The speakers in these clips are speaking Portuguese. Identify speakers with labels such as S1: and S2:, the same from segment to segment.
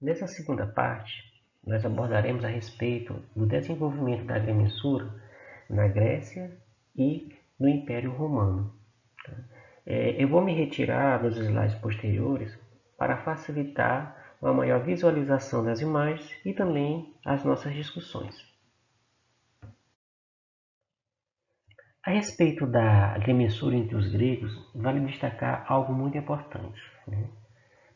S1: Nessa segunda parte, nós abordaremos a respeito do desenvolvimento da agrimensura na Grécia e no Império Romano. Eu vou me retirar dos slides posteriores para facilitar uma maior visualização das imagens e também as nossas discussões. A respeito da agrimensura entre os gregos, vale destacar algo muito importante, né?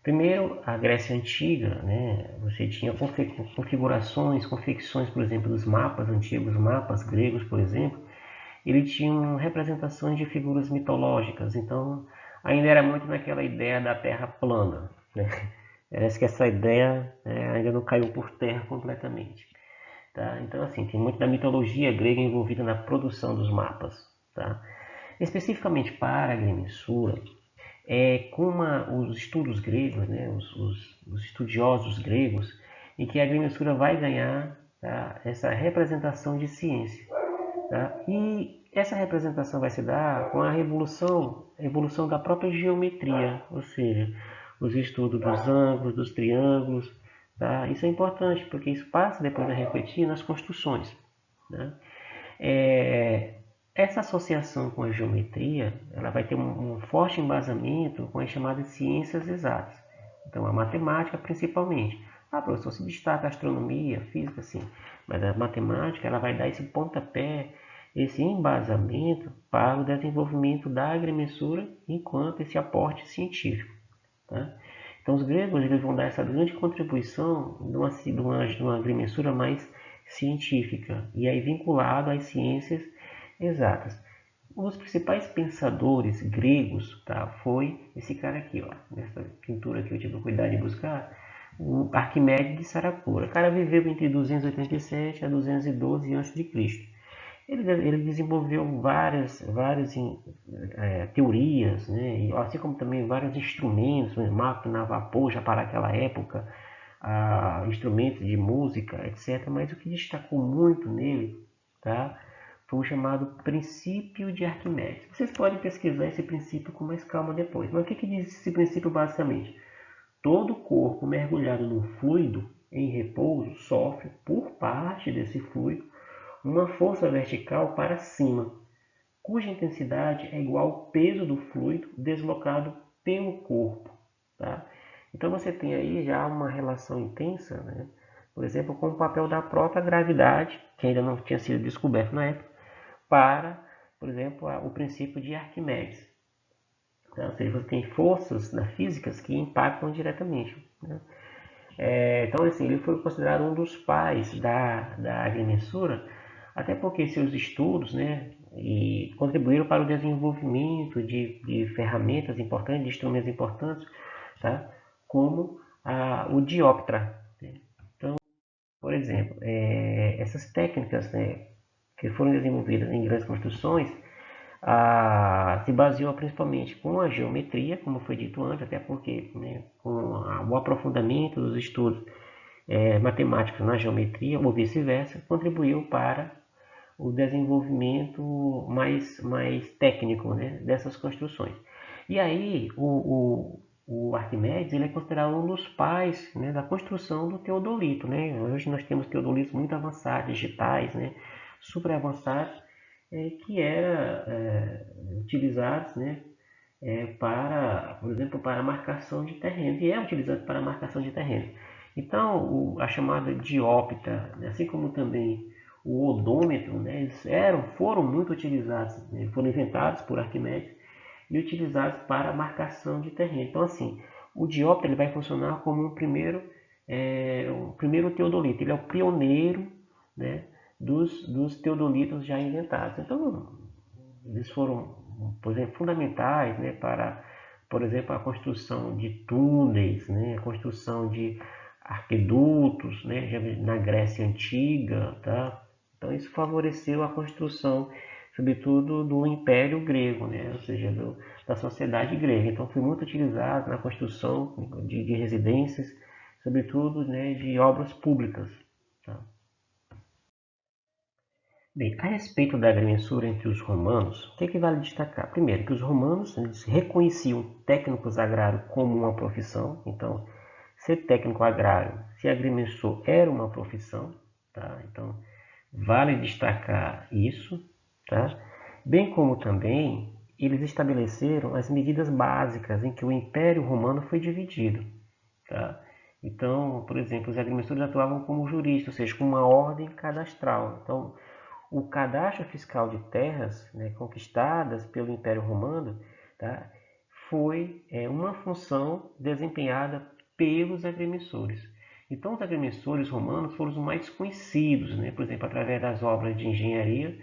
S1: Primeiro, a Grécia Antiga, né, você tinha configurações, confecções, por exemplo, dos mapas antigos, mapas gregos, por exemplo, eles tinham representações de figuras mitológicas, então ainda era muito naquela ideia da Terra plana, né? Parece que essa ideia ainda não caiu por terra completamente. Tá? Então, assim, tem muito da mitologia grega envolvida na produção dos mapas. Tá? Especificamente para a agrimensura, os estudos gregos, né, os estudiosos gregos, em que a agrimensura vai ganhar, tá, essa representação de ciência. Tá? E essa representação vai se dar com a evolução da própria geometria, ou seja, os estudos dos ângulos, dos triângulos. Tá? Isso é importante, porque isso passa depois a refletir nas construções. Né? É, essa associação com a geometria, ela vai ter um forte embasamento com as chamadas ciências exatas. Então, a matemática principalmente. Ah, professor, se destaca a astronomia, física, sim. Mas a matemática, ela vai dar esse pontapé, esse embasamento para o desenvolvimento da agrimensura enquanto esse aporte científico. Tá? Então, os gregos eles vão dar essa grande contribuição de uma agrimensura mais científica e aí vinculado às ciências exatas. Um dos principais pensadores gregos, tá, foi esse cara aqui, ó, nessa pintura que eu tive o cuidado de buscar, o Arquimedes de Saracura. O cara viveu entre 287 a 212 a.C. Ele desenvolveu várias teorias, né? Assim como também vários instrumentos, né? Máquina a vapor já para aquela época, instrumentos de música, etc. Mas o que destacou muito nele, tá? Foi o chamado princípio de Arquimedes. Vocês podem pesquisar esse princípio com mais calma depois. Mas o que diz esse princípio basicamente? Todo corpo mergulhado no fluido em repouso sofre, por parte desse fluido, uma força vertical para cima, cuja intensidade é igual ao peso do fluido deslocado pelo corpo. Tá? Então você tem aí já uma relação intensa, né? Por exemplo, com o papel da própria gravidade, que ainda não tinha sido descoberto na época, para, por exemplo, o princípio de Arquimedes. Tá? Ou seja, você tem forças da física que impactam diretamente. Né? Então, assim, ele foi considerado um dos pais da agrimensura, até porque seus estudos, né, e contribuíram para o desenvolvimento de ferramentas importantes, de instrumentos importantes, tá, como o dioptra. Né? Então, por exemplo, essas técnicas, né, que foram desenvolvidas em grandes construções, se baseou principalmente com a geometria, como foi dito antes, até porque, né, com o aprofundamento dos estudos matemáticos na geometria, ou vice-versa, contribuiu para o desenvolvimento mais técnico, né, dessas construções. E aí, o Arquimedes ele é considerado um dos pais, né, da construção do teodolito. Né? Hoje nós temos teodolitos muito avançados, digitais, né, super avançados, que eram utilizados, né, por exemplo, para marcação de terreno, e é utilizado para marcação de terreno. Então, a chamada diópta, né, assim como também o odômetro, né, eles foram muito utilizados, né, foram inventados por Arquimedes e utilizados para marcação de terreno. Então, assim, o diópta ele vai funcionar como o primeiro teodolito, ele é o pioneiro, né, dos teodolitos já inventados. Então, eles foram, por exemplo, fundamentais, né, para, por exemplo, a construção de túneis, né, a construção de aquedutos, né, na Grécia Antiga, tá? Então isso favoreceu a construção, sobretudo, do Império Grego, né, ou seja, da sociedade grega. Então foi muito utilizado na construção de residências, sobretudo, né, de obras públicas. Tá? Bem, a respeito da agrimensura entre os romanos, o que vale destacar? Primeiro, que os romanos eles reconheciam técnicos agrários como uma profissão, então ser técnico agrário, ser agrimensor era uma profissão, tá? Então, vale destacar isso, tá? Bem como também eles estabeleceram as medidas básicas em que o Império Romano foi dividido, tá? Então, por exemplo, os agrimensores atuavam como juristas, ou seja, com uma ordem cadastral. Então, o cadastro fiscal de terras, né, conquistadas pelo Império Romano, tá, foi uma função desempenhada pelos agrimensores. Então, os agrimensores romanos foram os mais conhecidos, né, por exemplo, através das obras de engenharia,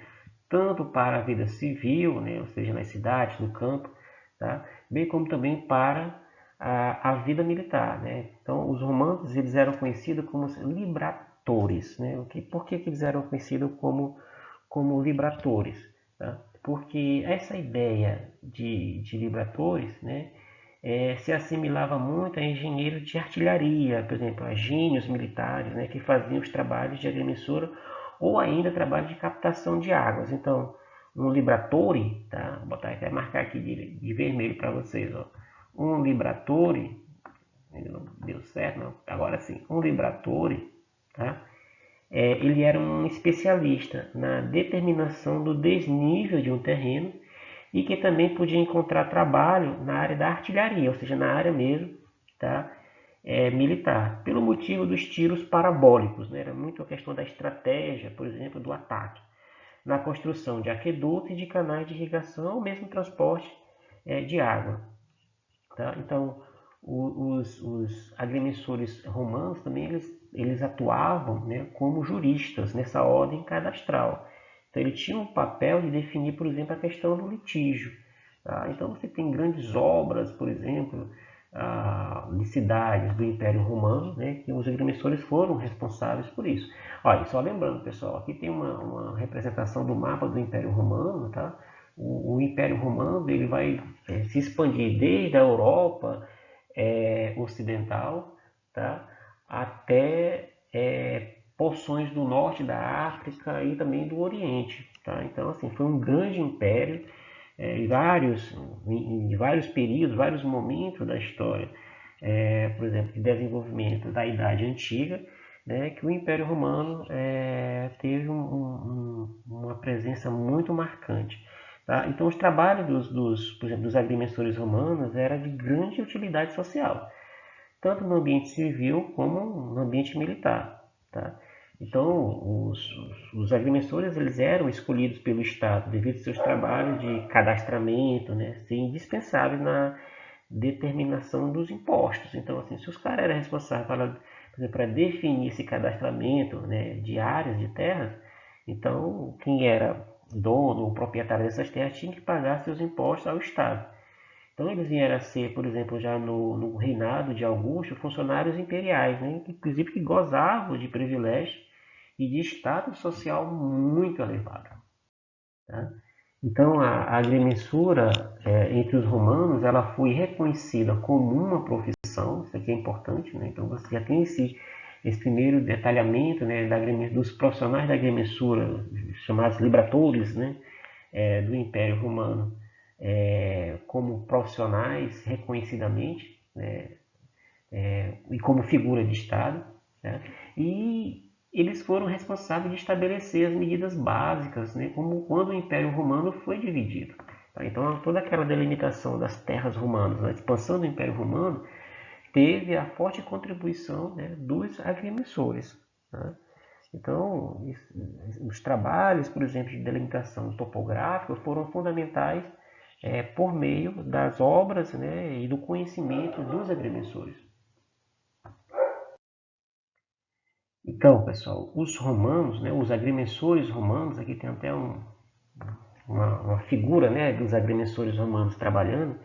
S1: tanto para a vida civil, né, ou seja, nas cidades, no campo, tá, bem como também para a vida militar. Né? Então, os romanos eles eram conhecidos como libratores. Né? Por que eles eram conhecidos como libratores? Tá? Porque essa ideia de libratores, né, se assimilava muito a engenheiros de artilharia, por exemplo, a gênios militares, né, que faziam os trabalhos de agrimensura ou ainda trabalho de captação de águas. Então, um libratore, tá? Vou botar até marcar aqui de vermelho para vocês, ó. Um libratore, não deu certo, não? Agora sim, um libratore, tá? Ele era um especialista na determinação do desnível de um terreno e que também podia encontrar trabalho na área da artilharia, ou seja, na área mesmo, tá? Militar, pelo motivo dos tiros parabólicos. Né? Era muito a questão da estratégia, por exemplo, do ataque, na construção de aquedutos e de canais de irrigação, ou mesmo transporte de água. Tá? Então, os agrimensores romanos também eles atuavam, né, como juristas nessa ordem cadastral. Então, ele tinha um papel de definir, por exemplo, a questão do litígio. Tá? Então, você tem grandes obras, por exemplo, de cidades do Império Romano, né, que os agrimensores foram responsáveis por isso. Olha, só lembrando, pessoal, aqui tem uma representação do mapa do Império Romano, tá? O Império Romano ele vai se expandir desde a Europa ocidental, tá? Até porções do norte da África e também do Oriente. Tá? Então, assim, foi um grande império em vários períodos, vários momentos da história, por exemplo, de desenvolvimento da Idade Antiga, né, que o Império Romano teve uma presença muito marcante. Tá? Então, os trabalhos por exemplo, dos agrimensores romanos eram de grande utilidade social, tanto no ambiente civil como no ambiente militar. Tá? Então, os agrimensores eles eram escolhidos pelo Estado devido aos seus trabalhos de cadastramento, né, ser indispensáveis na determinação dos impostos. Então, assim, se os caras eram responsáveis para definir esse cadastramento, né, de áreas de terras, então quem era dono ou proprietário dessas terras tinha que pagar seus impostos ao Estado. Então eles vieram a ser, por exemplo, já no reinado de Augusto, funcionários imperiais, né? Inclusive que gozavam de privilégios e de status social muito elevado. Tá? Então a agrimensura entre os romanos ela foi reconhecida como uma profissão, isso aqui é importante, né? Então você já tem esse primeiro detalhamento, né, dos profissionais da agrimensura, chamados libratores, né, do Império Romano, como profissionais reconhecidamente, né, e como figura de Estado, né, e eles foram responsáveis de estabelecer as medidas básicas, né, como quando o Império Romano foi dividido. Tá? Então, toda aquela delimitação das terras romanas, a expansão do Império Romano, teve a forte contribuição, né, dos agrimensores. Tá? Então, os trabalhos, por exemplo, de delimitação topográfica foram fundamentais por meio das obras, né, e do conhecimento dos agrimensores. Então, pessoal, os romanos, né, os agrimensores romanos, aqui tem até uma figura, né, dos agrimensores romanos trabalhando,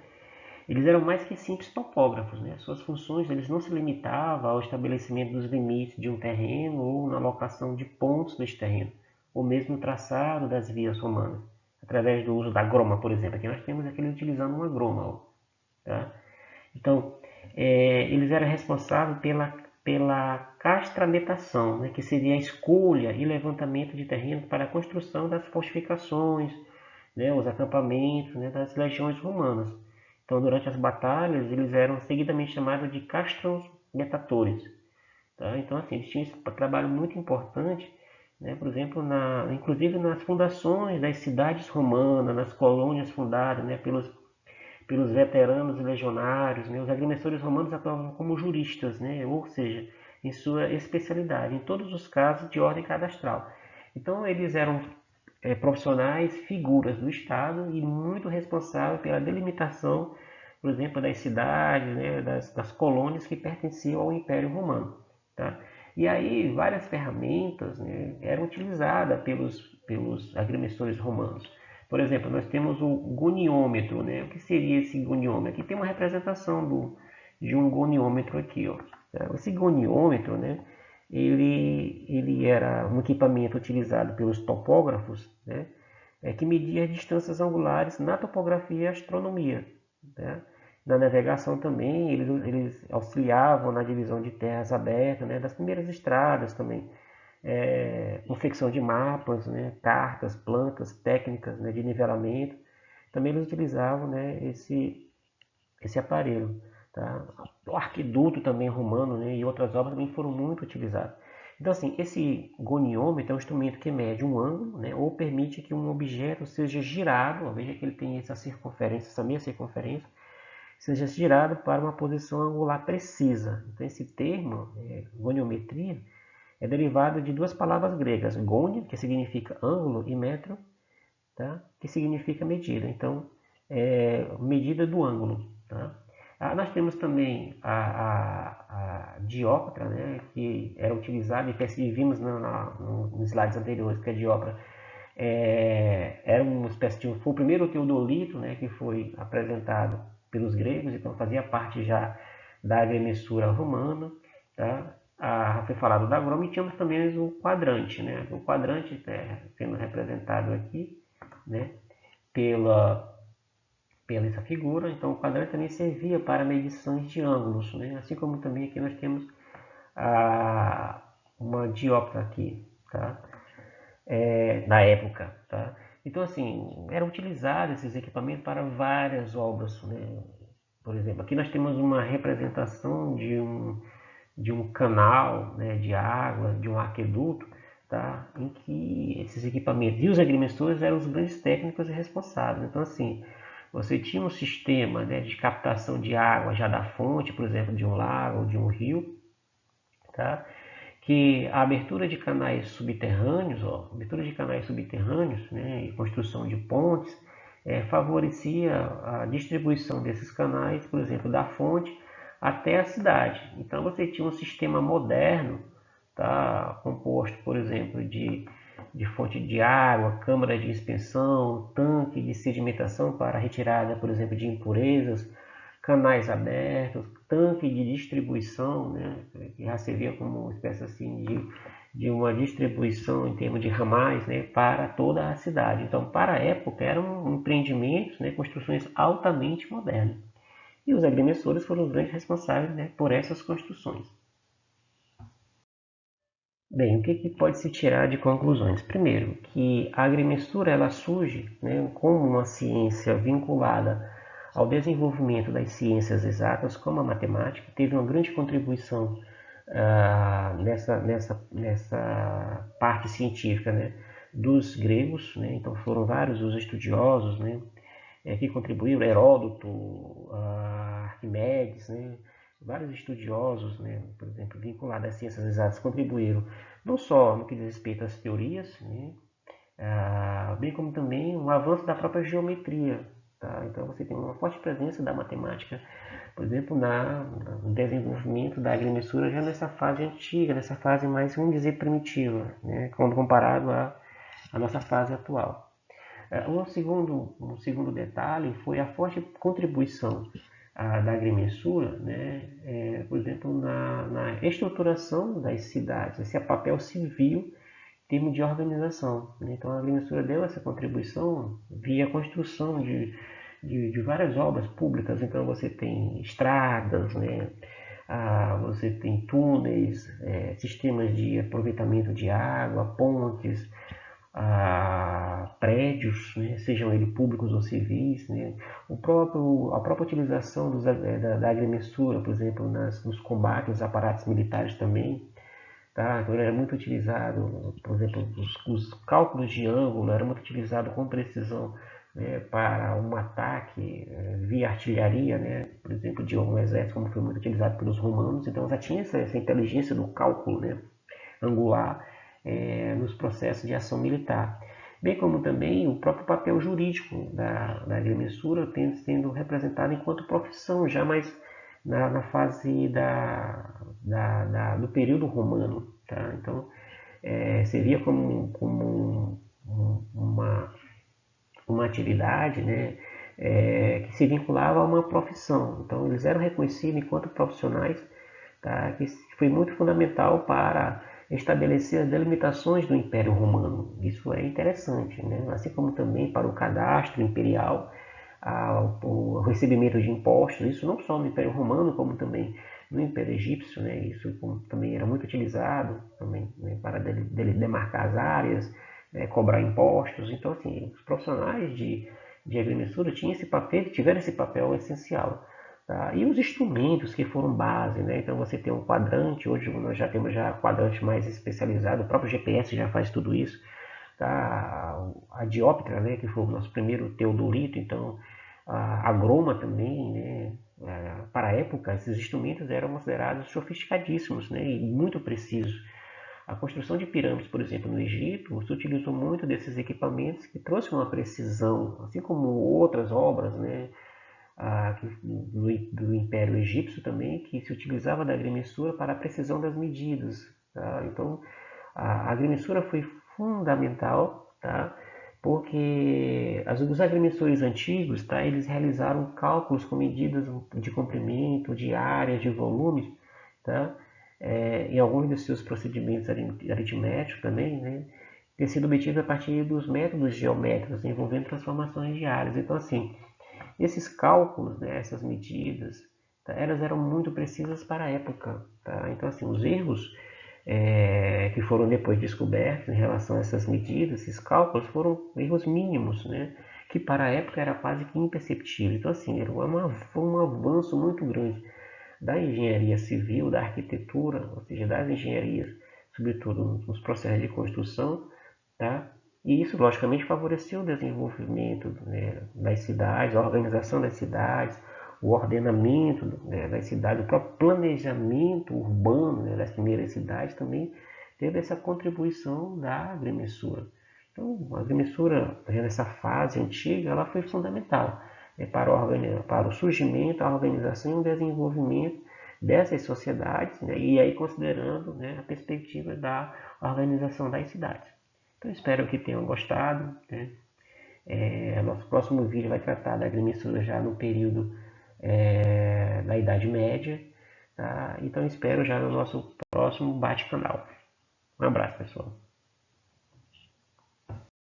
S1: eles eram mais que simples topógrafos. Né? Suas funções eles não se limitavam ao estabelecimento dos limites de um terreno ou na locação de pontos deste terreno, ou mesmo no traçado das vias romanas, através do uso da groma, por exemplo. Aqui nós temos aquele utilizando uma groma. Ó, tá? Então, eles eram responsáveis pela castrametação, né? Que seria a escolha e levantamento de terreno para a construção das fortificações, né? Os acampamentos, né? Das legiões romanas. Então, durante as batalhas, eles eram seguidamente chamados de castrons detatores. Tá? Então, assim, eles tinham esse trabalho muito importante, né? Por exemplo, inclusive nas fundações das cidades romanas, nas colônias fundadas, né? pelos veteranos e legionários, né? Os agrimensores romanos atuavam como juristas, né? Ou seja, em sua especialidade, em todos os casos de ordem cadastral. Então, eles eram profissionais, figuras do Estado e muito responsáveis pela delimitação, por exemplo, das cidades, né, das colônias que pertenciam ao Império Romano. Tá? E aí várias ferramentas, né, eram utilizadas pelos agrimensores romanos. Por exemplo, nós temos o goniômetro. Né? O que seria esse goniômetro? Aqui tem uma representação de um goniômetro aqui. Ó. Esse goniômetro, né, ele era um equipamento utilizado pelos topógrafos, né, que media as distâncias angulares na topografia e astronomia. Né? Na navegação também, eles auxiliavam na divisão de terras abertas, né, das primeiras estradas também, confecção de mapas, né, cartas, plantas, técnicas, né, de nivelamento. Também eles utilizavam, né, esse aparelho. Tá? O arquiduto também romano, né, e outras obras também foram muito utilizadas. Então, assim, esse goniômetro é um instrumento que mede um ângulo, né, ou permite que um objeto seja girado, veja que ele tem essa circunferência, essa meia circunferência, seja girado para uma posição angular precisa. Então, esse termo, goniometria, é derivado de duas palavras gregas, gonia, que significa ângulo, e metro, tá? Que significa medida. Então, medida do ângulo. Tá? Nós temos também a dióptra, né, que era utilizada, e vimos nos slides anteriores que a dióptra era uma espécie de... Foi o primeiro teodolito, né, que foi apresentado pelos gregos, então fazia parte já da agrimensura romana. Tá? Foi falado da groma, e tínhamos também o quadrante. Né? O quadrante sendo representado aqui, né, pela essa figura. Então o quadrante também servia para medições de ângulos, né? Assim como também aqui nós temos uma dioptra aqui, tá? Na época, tá? Então, assim, eram utilizados esses equipamentos para várias obras, né? Por exemplo, aqui nós temos uma representação de um canal, né, de água, de um aqueduto, tá? Em que esses equipamentos e os agrimensores eram os grandes técnicos e responsáveis. Então, assim, você tinha um sistema, né, de captação de água já da fonte, por exemplo, de um lago ou de um rio, tá? Que a abertura de canais subterrâneos, né, e construção de pontes, favorecia a distribuição desses canais, por exemplo, da fonte até a cidade. Então você tinha um sistema moderno, tá, composto, por exemplo, de fonte de água, câmara de expensão, tanque de sedimentação para retirada, por exemplo, de impurezas, canais abertos, tanque de distribuição, né, que já servia como uma espécie assim de uma distribuição em termos de ramais, né, para toda a cidade. Então, para a época, eram empreendimentos, né, construções altamente modernas. E os agrimensores foram os grandes responsáveis, né, por essas construções. Bem, o que pode se tirar de conclusões? Primeiro, que a agrimensura ela surge, né, como uma ciência vinculada ao desenvolvimento das ciências exatas, como a matemática, teve uma grande contribuição nessa parte científica, né, dos gregos. Né? Então foram vários os estudiosos, né, que contribuíram, Heródoto, Arquimedes, né, vários estudiosos, né, por exemplo, vinculados às ciências exatas, contribuíram não só no que diz respeito às teorias, né, bem como também o avanço da própria geometria. Tá? Então você tem uma forte presença da matemática, por exemplo, no desenvolvimento da agrimensura já nessa fase antiga, nessa fase mais, vamos dizer, primitiva, né, quando comparado à nossa fase atual. Um segundo detalhe foi a forte contribuição da agrimensura, né, por exemplo, na estruturação das cidades, esse é papel civil em termos de organização. Né? Então a agrimensura deu essa contribuição via construção de várias obras públicas. Então você tem estradas, né? Você tem túneis, sistemas de aproveitamento de água, pontes, prédios, né, sejam eles públicos ou civis, né, a própria utilização da agrimensura, por exemplo, nos combates, nos aparatos militares também, tá? Então ele era muito utilizado, por exemplo, os cálculos de ângulo eram muito utilizados com precisão, né, para um ataque via artilharia, né, por exemplo, de um exército, como foi muito utilizado pelos romanos. Então já tinha essa inteligência do cálculo, né, angular nos processos de ação militar. Bem como também o próprio papel jurídico da agrimensura sendo representado enquanto profissão, já mais na fase do período romano. Tá? Então, seria como uma atividade, né, que se vinculava a uma profissão. Então, eles eram reconhecidos enquanto profissionais, tá, que foi muito fundamental para estabelecer as delimitações do Império Romano. Isso é interessante, né? Assim como também para o cadastro imperial, o recebimento de impostos, isso não só no Império Romano, como também no Império Egípcio, né? Isso também era muito utilizado também, né, para demarcar as áreas, né, cobrar impostos. Então, assim, os profissionais de agrimensura tiveram esse papel essencial. Tá? E os instrumentos que foram base, né? Então você tem um quadrante, hoje nós já temos já quadrante mais especializado, o próprio GPS já faz tudo isso. Tá? A dióptra, né? Que foi o nosso primeiro teodolito, então a groma também, né? Para a época, esses instrumentos eram considerados sofisticadíssimos, né? E muito precisos. A construção de pirâmides, por exemplo, no Egito, se utilizou muito desses equipamentos que trouxeram uma precisão, assim como outras obras, né? Do Império Egípcio também, que se utilizava da agrimensura para a precisão das medidas. Tá? Então, a agrimensura foi fundamental, tá? Porque os agrimensores antigos, tá? Eles realizaram cálculos com medidas de comprimento, de áreas, de volumes, tá? Em alguns dos seus procedimentos aritméticos também, né? Ter sido obtido a partir dos métodos geométricos envolvendo transformações de áreas. Então, assim, esses cálculos, né, essas medidas, tá, elas eram muito precisas para a época. Tá? Então, assim, os erros que foram depois descobertos em relação a essas medidas, esses cálculos foram erros mínimos, né, que para a época era quase que imperceptível. Então, assim, foi um avanço muito grande da engenharia civil, da arquitetura, ou seja, das engenharias, sobretudo nos processos de construção, tá? E isso, logicamente, favoreceu o desenvolvimento, né, das cidades, a organização das cidades, o ordenamento, né, das cidades, o próprio planejamento urbano, né, das primeiras cidades também teve essa contribuição da agrimensura. Então, a agrimensura, nessa fase antiga, ela foi fundamental, né, para o surgimento, a organização e o desenvolvimento dessas sociedades, né, e aí considerando, né, a perspectiva da organização das cidades. Então espero que tenham gostado. Né? Nosso próximo vídeo vai tratar da agrimensura já no período da Idade Média. Tá? Então espero já no nosso próximo bate-canal. Um abraço, pessoal.